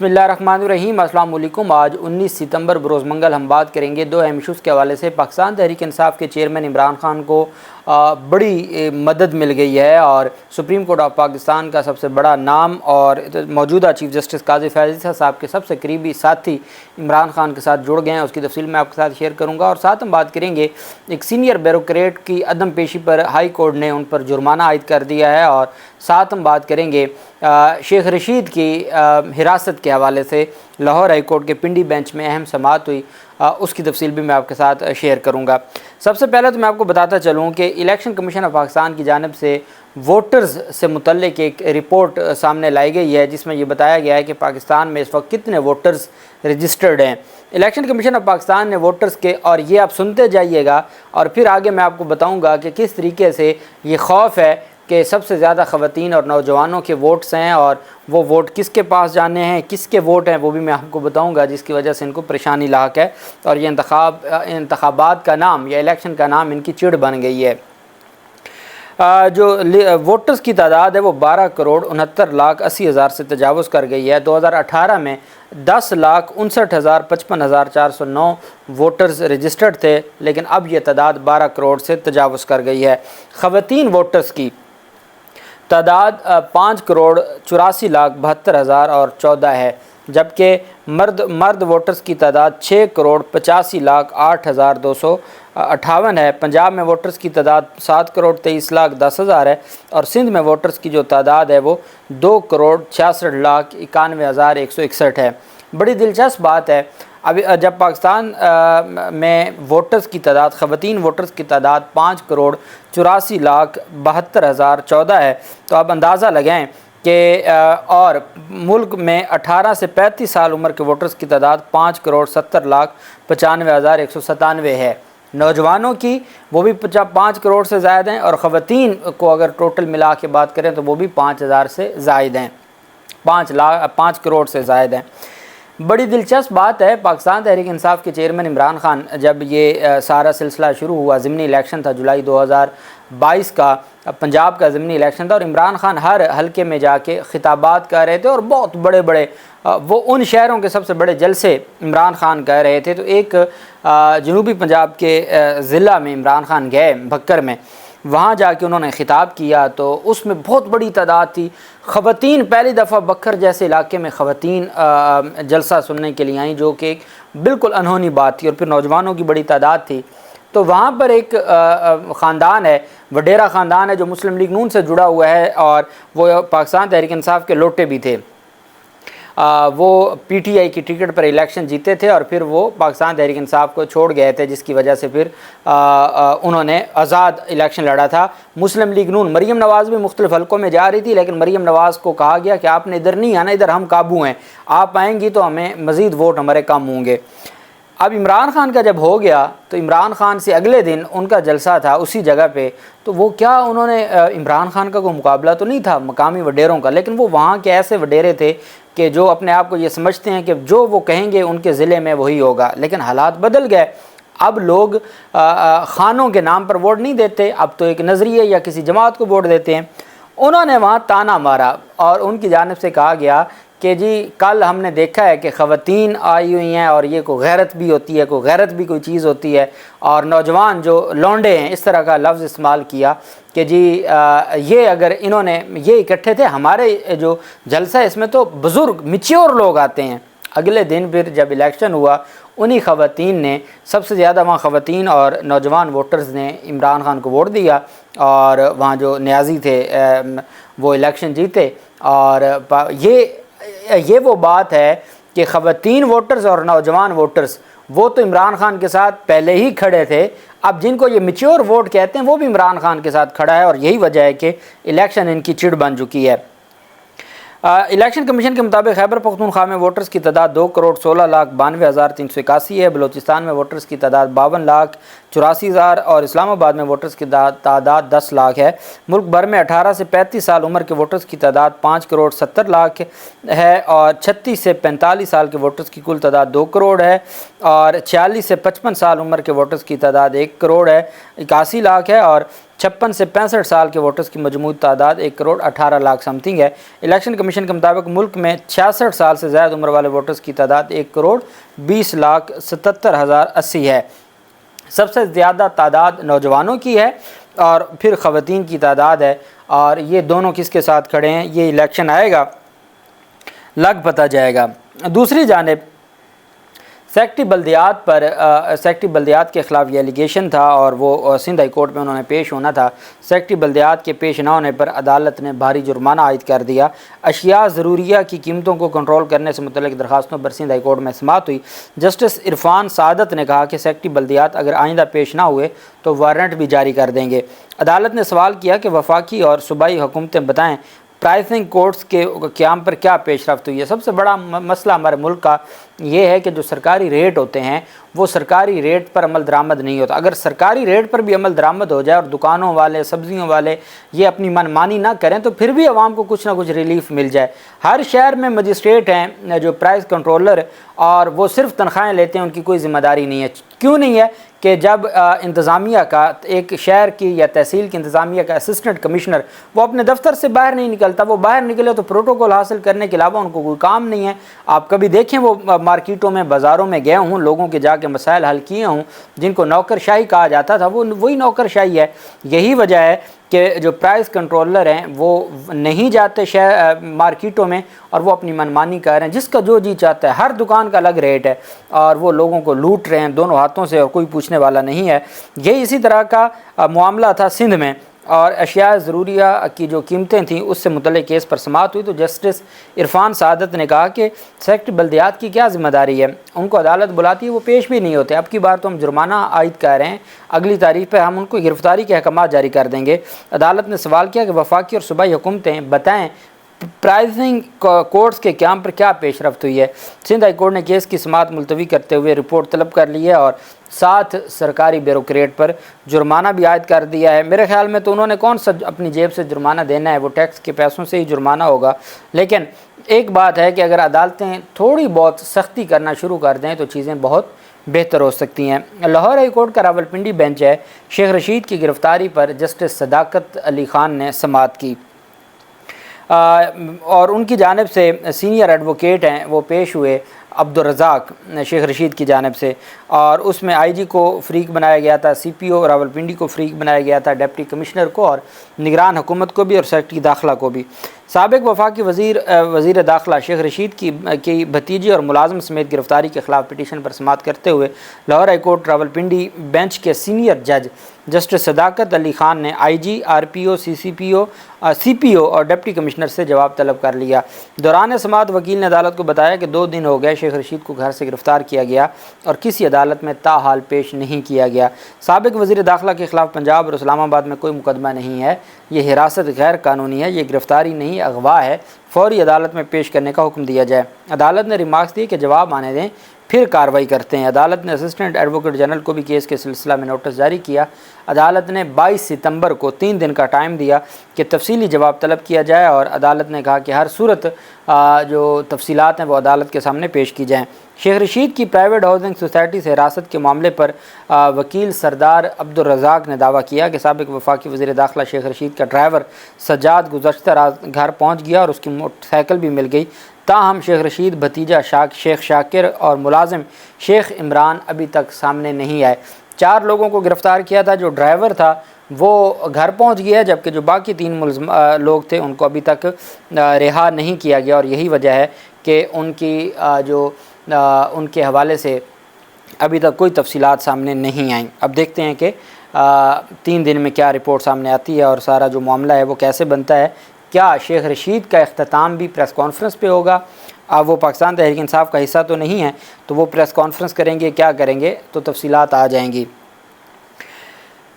बिस्मिल्लाहिर्रहमानिर्रहीम। अस्सलाम वालेकुम। आज 19 सितंबर बरोज़ मंगल हम बात करेंगे दो अहम इशूज़ के हवाले से। पाकिस्तान तहरीक इंसाफ के चेयरमैन इमरान खान को बड़ी मदद मिल गई है और सुप्रीम कोर्ट ऑफ पाकिस्तान का सबसे बड़ा नाम और मौजूदा चीफ़ जस्टिस काज़ी फैज़ल साहब के सबसे करीबी साथी इमरान खान के साथ जुड़ गए हैं। उसकी तफसील मैं आपके साथ शेयर करूँगा और साथ हम बात करेंगे एक सीनियर ब्यूरोक्रेट की अदम पेशी पर हाई कोर्ट ने उन पर जुर्माना आयद कर दिया है और साथ हम बात करेंगे शेख रशीद की हिरासत के हवाले से लाहौर हाई कोर्ट के पिंडी बेंच में अहम समाअत हुई, उसकी तफसील भी मैं आपके साथ शेयर करूंगा। सबसे पहले तो मैं आपको बताता चलूं कि इलेक्शन कमीशन ऑफ पाकिस्तान की जानिब से वोटर्स से मुतल्लिक एक रिपोर्ट सामने लाई गई है जिसमें यह बताया गया है कि पाकिस्तान में इस वक्त कितने वोटर्स रजिस्टर्ड हैं। इलेक्शन कमीशन ऑफ पाकिस्तान ने वोटर्स के, और ये आप सुनते जाइएगा और फिर आगे मैं आपको बताऊँगा कि किस तरीके से ये खौफ है कि सबसे ज़्यादा ख़वातीन और नौजवानों के वोट्स हैं और वो वोट किसके पास जाने हैं, किसके वोट हैं, वो भी मैं आपको बताऊंगा, जिसकी वजह से इनको परेशानी लाक है और ये इंतखाबात का नाम या इलेक्शन का नाम इनकी चिड़ बन गई है। जो वोटर्स की तादाद है वो 12,69,80,000 से तजावुज़ कर गई है। 2018 में 10,59,55,409 वोटर्स रजिस्टर्ड थे, लेकिन अब ये तादाद 12 करोड़ से तजावुज़ कर गई है। ख़वातीन वोटर्स की तादाद 5,84,72,014 है, जबकि मर्द वोटर्स की तादाद 6,85,08,258 है। पंजाब में वोटर्स की तादाद 7,23,10,000 है और सिंध में वोटर्स की जो तादाद है वो 2,66,91,161 है। बड़ी दिलचस्प बात है, अभी जब पाकिस्तान में वोटर्स की तादाद, ख़वातीन वोटर्स की तादाद 5,84,72,014 है, तो आप अंदाज़ा लगाएं कि और मुल्क में 18 से 35 साल उम्र के वोटर्स की तादाद 5,70,95,197 है। नौजवानों की वो भी 5 करोड़ से ज़ायद हैं और ख़वातीन को अगर टोटल मिला के बात करें तो वो भी 5,000 से ज़ायद हैं, 5 करोड़ से ज़ायद हैं। बड़ी दिलचस्प बात है, पाकिस्तान तहरीक इंसाफ के चेयरमैन इमरान खान, जब ये सारा सिलसिला शुरू हुआ, ज़िमनी इलेक्शन था जुलाई 2022 का, पंजाब का ज़िमनी इलेक्शन था और इमरान खान हर हलके में जाके खिताबात कर रहे थे और बहुत बड़े बड़े वो उन शहरों के सबसे बड़े जलसे इमरान खान कर रहे थे। तो एक जनूबी पंजाब के ज़िला में इमरान खान गए, भक्कर में, वहाँ जाके उन्होंने ख़िताब किया तो उसमें बहुत बड़ी तादाद थी ख़वातीन। पहली दफ़ा बक्कर जैसे इलाके में ख़वातीन जलसा सुनने के लिए आई, जो कि एक बिल्कुल अनहोनी बात थी, और फिर नौजवानों की बड़ी तादाद थी। तो वहाँ पर एक ख़ानदान है, वडेरा ख़ानदान है, जो मुस्लिम लीग नून से जुड़ा हुआ है और वो पाकिस्तान तहरीक इंसाफ के लोटे भी थे। वो पीटीआई की टिकट पर इलेक्शन जीते थे और फिर वो पाकिस्तान तहरीक इंसाफ को छोड़ गए थे, जिसकी वजह से फिर उन्होंने आज़ाद इलेक्शन लड़ा था। मुस्लिम लीग नून, मरीम नवाज़ भी मुख्तलिफ हलकों में जा रही थी, लेकिन मरीम नवाज़ को कहा गया कि आपने इधर नहीं आना, इधर हम काबू हैं, आप आएंगी तो हमें मज़ीद वोट हमारे कम होंगे। अब इमरान खान का जब हो गया तो इमरान खान से अगले दिन उनका जलसा था उसी जगह पे, तो वो क्या, उन्होंने इमरान खान का कोई मुकाबला तो नहीं था मकामी वडेरों का, लेकिन वो वहाँ के ऐसे वडेरे थे कि जो अपने आप को ये समझते हैं कि जो वो कहेंगे उनके ज़िले में वही होगा। लेकिन हालात बदल गए, अब लोग खानों के नाम पर वोट नहीं देते, अब तो एक नज़रिए या किसी जमात को वोट देते हैं। उन्होंने वहाँ ताना मारा और उनकी जानिब से कहा गया कि जी कल हमने देखा है कि ख़वातीन आई हुई हैं और ये कोई गैरत भी होती है, कोई गैरत भी कोई चीज़ होती है, और नौजवान जो लौंडे हैं, इस तरह का लफ्ज़ इस्तेमाल किया कि जी ये अगर इन्होंने ये इकट्ठे थे, हमारे जो जलसा इसमें तो बुज़ुर्ग मिच्योर लोग आते हैं। अगले दिन फिर जब इलेक्शन हुआ, उन्हीं ख़वातीन ने, सबसे ज़्यादा वहाँ ख़वातीन और नौजवान वोटर्स ने इमरान खान को वोट दिया और वहाँ जो न्याजी थे वो इलेक्शन जीते। और ये वो बात है कि ख़वातीन वोटर्स और नौजवान वोटर्स वो तो इमरान खान के साथ पहले ही खड़े थे, अब जिनको ये मैच्योर वोट कहते हैं वो भी इमरान खान के साथ खड़ा है और यही वजह है कि इलेक्शन इनकी चिड़ बन चुकी है। इलेक्शन कमीशन के मुताबिक खैबर पख्तूनख्वा में वोटर्स की तादाद 2,16,92,381 है। बलूचिस्तान में वोटर्स की तादाद 52,84,000 और इस्लामाबाद में वोटर्स की तादाद 10 लाख है। मुल्क भर में 18 से 35 साल उम्र के वोटर्स की तादाद 5,70,00,000 है और 36 से 45 साल के वोटर्स की कुल तादाद 2 करोड़ है और 46 से 55 साल उम्र के वोटर्स की तादाद 1 करोड़ है, 81 लाख है और 56 से 65 साल के वोटर्स की मजमूई तादाद 1,18,00,000 समथिंग है। इलेक्शन कमीशन के मुताबिक मुल्क में 66 साल से ज़्यादा उम्र वाले वोटर्स की तादाद 1,20,77,080 है। सबसे ज़्यादा तादाद नौजवानों की है और फिर ख़वातीन की तादाद है, और ये दोनों किसके साथ खड़े हैं ये इलेक्शन आएगा लग पता जाएगा। दूसरी जानिब सेक्रेटरी बल्दियात के ख़िलाफ़ ये एलिगेशन था और वो सिंध हाई कोर्ट में उन्होंने पेश होना था। सेक्रेटरी बल्दियात के पेश न होने पर अदालत ने भारी जुर्माना आयद कर दिया। अशिया ज़रूरिया की कीमतों को कंट्रोल करने से मुतल्लिक़ दरखास्तों पर सिंध हाई कोर्ट में समाअत हुई। जस्टिस इरफान सादत ने कहा कि सेक्रेटरी बल्दियात अगर आइंदा पेश ना हुए तो वारंट भी जारी कर देंगे। अदालत ने सवाल किया कि वफाकी और सूबाई हुकूमतें बताएँ प्राइसिंग कोर्ट्स के क़याम पर क्या पेशरफ्त हुई है। सबसे बड़ा मसला हमारे मुल्क का ये है कि जो सरकारी रेट होते हैं वो सरकारी रेट पर अमल दरामद नहीं होता। अगर सरकारी रेट पर भी अमल दरामद हो जाए और दुकानों वाले सब्ज़ियों वाले ये अपनी मनमानी ना करें तो फिर भी आवाम को कुछ ना कुछ रिलीफ मिल जाए। हर शहर में मजिस्ट्रेट हैं जो प्राइस कंट्रोलर, और वो सिर्फ तनख्वाहें लेते हैं, उनकी कोई ज़िम्मेदारी नहीं है। क्यों नहीं है कि जब इंतज़ामिया का एक शहर की या तहसील की इंतज़ामिया का असिस्टेंट कमिश्नर वो अपने दफ्तर से बाहर नहीं निकलता, वो बाहर निकले तो प्रोटोकॉल हासिल करने के अलावा उनको कोई काम नहीं है। आप कभी देखें वो मार्केटों में बाज़ारों में गए हूँ, लोगों के जाके मसाइल हल किए हूँ, जिनको नौकरशाही कहा जाता था वो वही नौकरशाही है। यही वजह है कि जो प्राइस कंट्रोलर हैं वो नहीं जाते शहर मार्केटों में और वो अपनी मनमानी कर रहे हैं, जिसका जो जी चाहता है। हर दुकान का अलग रेट है और वो लोगों को लूट रहे हैं दोनों हाथों से और कोई पूछने वाला नहीं है। यही इसी तरह का मामला था सिंध में, और अशिया ज़रूरिया की जो कीमतें थीं उससे मुतल्लिक़ केस पर समाअत हुई तो जस्टिस इरफान सादत ने कहा कि सेक्रेटरी बल्दियात की क्या ज़िम्मेदारी है, उनको अदालत बुलाती है वो पेश भी नहीं होते। अब की बार तो हम जुर्माना आयद कर रहे हैं, अगली तारीख पर हम उनको गिरफ़्तारी के अहकाम जारी कर देंगे। अदालत ने सवाल किया कि वफाकी और सूबाई हुकूमतें बताएँ प्राइसिंग कोर्ट्स के क़याम पर क्या पेशरफ्त हुई है। सिंध हाई कोर्ट ने केस की समाअत मुलतवी करते हुए रिपोर्ट तलब कर ली है और साथ सरकारी ब्यूरोक्रेट पर जुर्माना भी आयद कर दिया है। मेरे ख्याल में तो उन्होंने कौन सा अपनी जेब से जुर्माना देना है, वो टैक्स के पैसों से ही जुर्माना होगा। लेकिन एक बात है कि अगर अदालतें थोड़ी बहुत सख्ती करना शुरू कर दें तो चीज़ें बहुत बेहतर हो सकती हैं। लाहौर हाई कोर्ट का रावलपिंडी बेंच है शेख रशीद की गिरफ़्तारी पर जस्टिस सदाकत अली ख़ान ने समाअत की और उनकी जानिब से सीनियर एडवोकेट हैं वो पेश हुए अब्दुल रज़ाक शेख रशीद की जानिब से, और उसमें आईजी को फ़रीक बनाया गया था, सीपीओ रावलपिंडी को फ़रीक बनाया गया था, डिप्टी कमिश्नर को और निगरान हुकूमत को भी और सेक्रेटरी दाखिला को भी। साबिक़ वफाकी वज़ीर दाखिला शेख रशीद की भतीजी और मुलाजम समेत गिरफ़्तारी के ख़िलाफ़ पिटीशन पर समाअत करते हुए Lahore high court Rawalpindi bench के सीनियर जज जस्टिस सदाकत अली ख़ान ने आईजी, आरपीओ, सीपीओ और डिप्टी कमिश्नर से जवाब तलब कर लिया। दौरान समाअत वकील ने अदालत को बताया कि 2 दिन हो गए शेख रशीद को घर से गिरफ़्तार किया गया और किसी अदालत में ताहाल पेश नहीं किया गया। साबिक़ वज़ीर दाखिला के ख़िलाफ़ पंजाब और इस्लामाबाद में कोई मुकदमा नहीं है, ये हिरासत गैर कानूनी है, ये गिरफ़्तारी नहीं अगवा है, फ़ौरी अदालत में पेश करने का हुक्म दिया जाए। अदालत ने रिमार्क्स दिए कि जवाब आने दें फिर कार्रवाई करते हैं। अदालत ने असिस्टेंट एडवोकेट जनरल को भी केस के सिलसिला में नोटिस जारी किया। अदालत ने 22 सितंबर को 3 दिन का टाइम दिया कि तफसीली जवाब तलब किया जाए और अदालत ने कहा कि हर सूरत जो तफसीलात हैं वो अदालत के सामने पेश की जाएँ। शेख रशीद की प्राइवेट हाउसिंग सोसाइटी से हिरासत के मामले पर वकील सरदार अब्दुल रज़ाक ने दावा किया कि साबिक़ वफाकी वज़ीर दाखिला शेख रशीद का ड्राइवर सज्जाद गुज़श्ता रात घर पहुँच गया और उसकी मोटरसाइकिल भी मिल गई। ताहम शेख रशीद, भतीजा शेख शाकिर और मुलाजिम शेख इमरान अभी तक सामने नहीं आए। 4 लोगों को गिरफ़्तार किया था, जो ड्राइवर था वो घर पहुंच गया, जबकि जो बाकी 3 लोग थे उनको अभी तक रिहा नहीं किया गया और यही वजह है कि उनके हवाले से अभी तक कोई तफसीलात सामने नहीं आई। अब देखते हैं कि 3 दिन में क्या रिपोर्ट सामने आती है और सारा जो मामला है वो कैसे बनता है। क्या शेख रशीद का इख्तिताम भी प्रेस कॉन्फ्रेंस पे होगा? अब वो पाकिस्तान तहरीक इंसाफ का हिस्सा तो नहीं है, तो वो प्रेस कॉन्फ्रेंस करेंगे, क्या करेंगे, तो तफसीलात आ जाएंगी।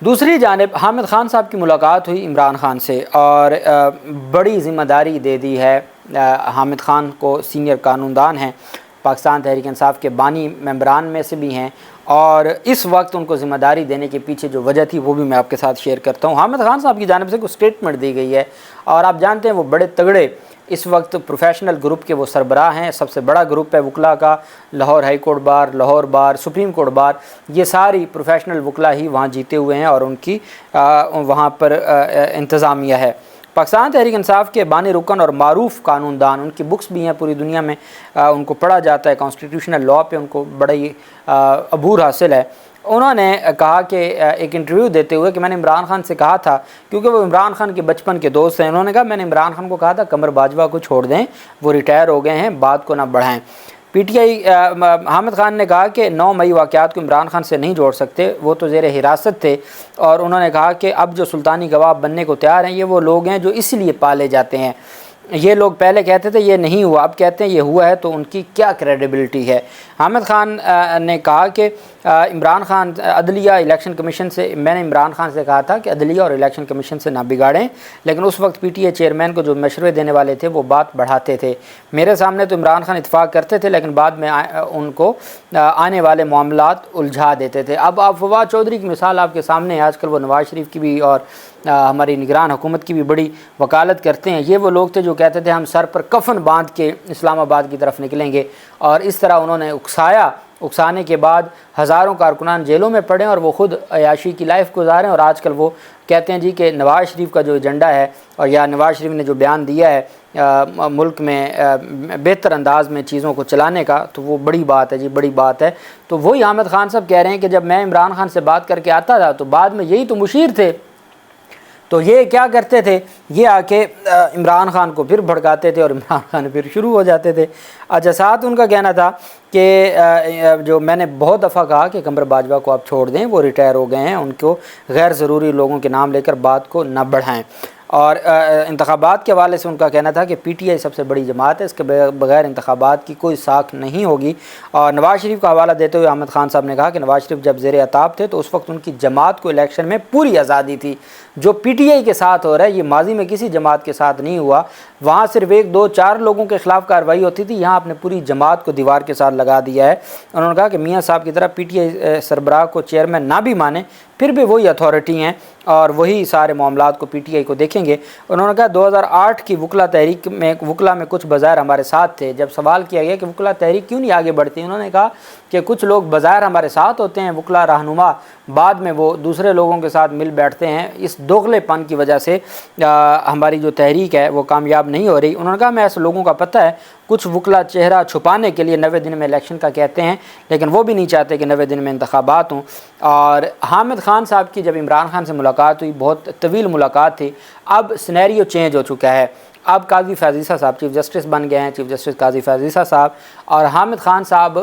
दूसरी जानिब हामिद खान साहब की मुलाकात हुई इमरान खान से और बड़ी ज़िम्मेदारी दे दी है। हामिद खान को सीनियर कानूनदान हैं, पाकिस्तान तहरीक इंसाफ के बानी मेंबरान में से भी हैं और इस वक्त उनको ज़िम्मेदारी देने के पीछे जो वजह थी वो भी मैं आपके साथ शेयर करता हूँ। हामिद खान साहब की जानिब से कुछ स्टेटमेंट दी गई है और आप जानते हैं वो बड़े तगड़े اس وقت پروفیشنل گروپ کے وہ سربراہ ہیں، سب سے بڑا گروپ ہے وکلا کا، Lahore high court bar, Lahore bar, supreme court bar, یہ ساری پروفیشنل وکلا ہی وہاں جیتے ہوئے ہیں اور ان کی وہاں پر انتظامیہ ہے۔ پاکستان تحریک انصاف کے بانی رکن اور معروف قانون دان، ان کی بکس بھی ہیں پوری دنیا میں، ان کو پڑھا جاتا ہے، کانسٹیٹیوشنل لاء پہ ان کو بڑا ہی عبور حاصل ہے۔ انہوں نے کہا کہ ایک انٹرویو دیتے ہوئے کہ میں نے عمران خان سے کہا تھا، کیونکہ وہ عمران خان کے بچپن کے دوست ہیں، انہوں نے کہا میں نے عمران خان کو کہا تھا قمر باجوہ کو چھوڑ دیں، وہ ریٹائر ہو گئے ہیں، بات کو نہ بڑھائیں۔ P T I Hamid Khan نے کہا کہ 9 مئی واقعات کو عمران خان سے نہیں جوڑ سکتے، وہ تو زیر حراست تھے، اور انہوں نے کہا کہ اب جو سلطانی گواہ بننے کو تیار ہیں یہ وہ لوگ ہیں جو اس لیے پالے جاتے ہیں، یہ لوگ پہلے کہتے تھے یہ نہیں ہوا، اب کہتے ہیں یہ ہوا ہے، تو ان کی کیا کریڈیبلٹی ہے۔ حامد خان نے کہا کہ عمران خان عدلیہ الیکشن کمیشن سے، میں نے عمران خان سے کہا تھا کہ عدلیہ اور الیکشن کمیشن سے نہ بگاڑیں، لیکن اس وقت پی ٹی اے چیئرمین کو جو مشورے دینے والے تھے وہ بات بڑھاتے تھے، میرے سامنے تو عمران خان اتفاق کرتے تھے لیکن بعد میں ان کو آنے والے معاملات الجھا دیتے تھے۔ اب آپ فواد چودھری کی مثال آپ کے سامنے ہے، آج کل وہ نواز شریف کی بھی اور ہماری نگران حکومت کی بھی بڑی وکالت کرتے ہیں۔ یہ وہ لوگ تھے جو کہتے تھے ہم سر پر کفن باندھ کے اسلام آباد کی طرف نکلیں گے، اور اس طرح انہوں نے اکسانے کے بعد ہزاروں کارکنان جیلوں میں پڑے اور وہ خود عیاشی کی لائف گزاریں، اور آج کل وہ کہتے ہیں جی کہ نواز شریف کا جو ایجنڈا ہے، اور یا نواز شریف نے جو بیان دیا ہے ملک میں بہتر انداز میں چیزوں کو چلانے کا، تو وہ بڑی بات ہے جی، بڑی بات ہے۔ تو وہی حامد خان صاحب کہہ رہے ہیں کہ جب میں عمران خان سے بات کر کے آتا تھا تو بعد میں یہی تو مشیر تھے، تو یہ کیا کرتے تھے، یہ آ کے عمران خان کو پھر بھڑکاتے تھے اور عمران خان پھر شروع ہو جاتے تھے۔ اچھا، ساتھ ان کا کہنا تھا کہ جو میں نے بہت دفعہ کہا کہ قمر باجوہ کو آپ چھوڑ دیں، وہ ریٹائر ہو گئے ہیں، ان کو غیر ضروری لوگوں کے نام لے کر بات کو نہ بڑھائیں۔ اور انتخابات کے حوالے سے ان کا کہنا تھا کہ پی ٹی آئی سب سے بڑی جماعت ہے، اس کے بغیر انتخابات کی کوئی ساکھ نہیں ہوگی۔ اور نواز شریف کا حوالہ دیتے ہوئے حامد خان صاحب نے کہا کہ نواز شریف جب زیر عطاب تھے تو اس وقت ان کی جماعت کو الیکشن میں پوری آزادی تھی، جو پی ٹی آئی کے ساتھ ہو رہا ہے یہ ماضی میں کسی جماعت کے ساتھ نہیں ہوا، وہاں صرف 1 2 4 لوگوں کے خلاف کارروائی ہوتی تھی، یہاں آپ نے پوری جماعت کو دیوار کے ساتھ لگا دیا ہے۔ انہوں نے کہا کہ میاں صاحب کی طرح پی ٹی آئی سربراہ کو چیئرمین نہ بھی مانے پھر بھی وہی اتھارٹی ہیں اور وہی سارے معاملات کو پی ٹی آئی کو دیکھیں گے۔ انہوں نے کہا 2008 کی وکلا تحریک میں کچھ بظاہر ہمارے ساتھ تھے۔ جب سوال کیا گیا کہ وکلا تحریک کیوں نہیں آگے بڑھتی، انہوں نے کہا کہ کچھ لوگ بظاہر ہمارے ساتھ ہوتے ہیں وکلا رہنما، بعد میں وہ دوسرے لوگوں کے ساتھ مل بیٹھتے ہیں، اس دوغلے پن کی وجہ سے ہماری جو تحریک ہے وہ کامیاب نہیں ہو رہی۔ انہوں نے کہا میں ایسے لوگوں کا پتہ ہے، کچھ وکلا چہرہ چھپانے کے لیے 90 دن میں الیکشن کا کہتے ہیں، لیکن وہ بھی نہیں چاہتے کہ 90 دن میں انتخابات ہوں۔ اور حامد خان صاحب کی جب عمران خان سے ملاقات ہوئی، بہت طویل ملاقات تھی، اب سینیریو چینج ہو چکا ہے، اب قاضی فیض عیسیٰ صاحب چیف جسٹس بن گئے ہیں، چیف جسٹس قاضی فیض عیسیٰ صاحب، اور حامد خان صاحب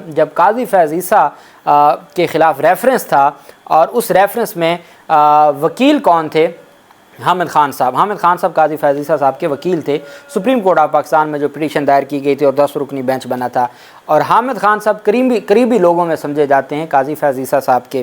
جب قاضی فیض عیسیٰ کے خلاف ریفرنس تھا، اور اس ریفرنس میں وکیل کون تھے، حامد خان صاحب قاضی فیض عیسیٰ صاحب کے وکیل تھے سپریم کورٹ آف پاکستان میں جو پٹیشن دائر کی گئی تھی اور 10 رکنی بینچ بنا تھا، اور حامد خان صاحب قریبی لوگوں میں سمجھے جاتے ہیں قاضی فیض عیسیٰ صاحب کے۔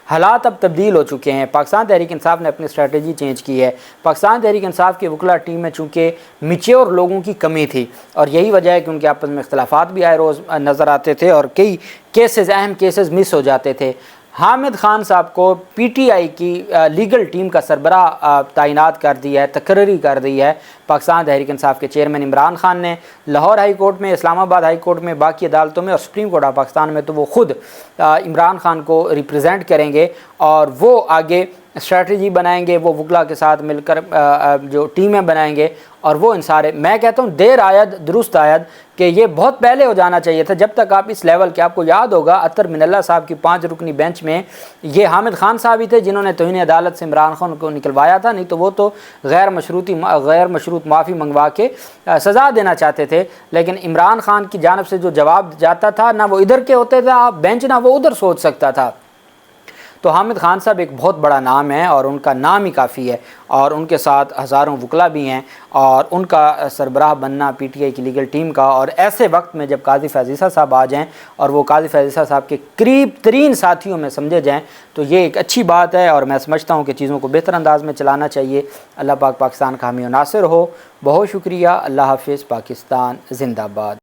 حالات اب تبدیل ہو چکے ہیں، پاکستان تحریک انصاف نے اپنی اسٹریٹجی چینج کی ہے۔ پاکستان تحریک انصاف کی وکلا ٹیم میں چونکہ میچور لوگوں کی کمی تھی، اور یہی وجہ ہے کہ ان کے آپس میں اختلافات بھی آئے روز نظر آتے تھے اور کئی اہم کیسز مس ہو جاتے تھے۔ حامد خان صاحب کو پی ٹی آئی کی لیگل ٹیم کا سربراہ تعینات کر دیا ہے، تقرری کر دی ہے پاکستان تحریک انصاف کے چیئرمین عمران خان نے۔ لاہور ہائی کورٹ میں، اسلام آباد ہائی کورٹ میں، باقی عدالتوں میں اور سپریم کورٹ آف پاکستان میں تو وہ خود عمران خان کو ریپرزینٹ کریں گے، اور وہ آگے اسٹریٹجی بنائیں گے، وہ وکلا کے ساتھ مل کر جو ٹیمیں بنائیں گے، اور وہ ان سارے، میں کہتا ہوں دیر آید درست آید، کہ یہ بہت پہلے ہو جانا چاہیے تھا، جب تک آپ اس لیول کے، آپ کو یاد ہوگا اطہر من اللہ صاحب کی 5 رکنی بینچ میں یہ حامد خان صاحب ہی تھے جنہوں نے توہین عدالت سے عمران خان کو نکلوایا تھا، نہیں تو وہ تو غیر مشروط معافی منگوا کے سزا دینا چاہتے تھے، لیکن عمران خان کی جانب سے جو جواب جاتا تھا، نہ وہ ادھر کے ہوتے تھے آپ بینچ، نہ وہ ادھر سوچ سکتا تھا۔ تو حامد خان صاحب ایک بہت بڑا نام ہے، اور ان کا نام ہی کافی ہے، اور ان کے ساتھ ہزاروں وکلا بھی ہیں، اور ان کا سربراہ بننا پی ٹی آئی کی لیگل ٹیم کا، اور ایسے وقت میں جب قاضی فیض عیسیٰ صاحب آ جائیں اور وہ قاضی فیض عیسیٰ صاحب کے قریب ترین ساتھیوں میں سمجھے جائیں، تو یہ ایک اچھی بات ہے، اور میں سمجھتا ہوں کہ چیزوں کو بہتر انداز میں چلانا چاہیے۔ اللہ پاک پاکستان کا حامی و ناصر ہو۔ بہت شکریہ، اللہ حافظ، پاکستان زندہ باد۔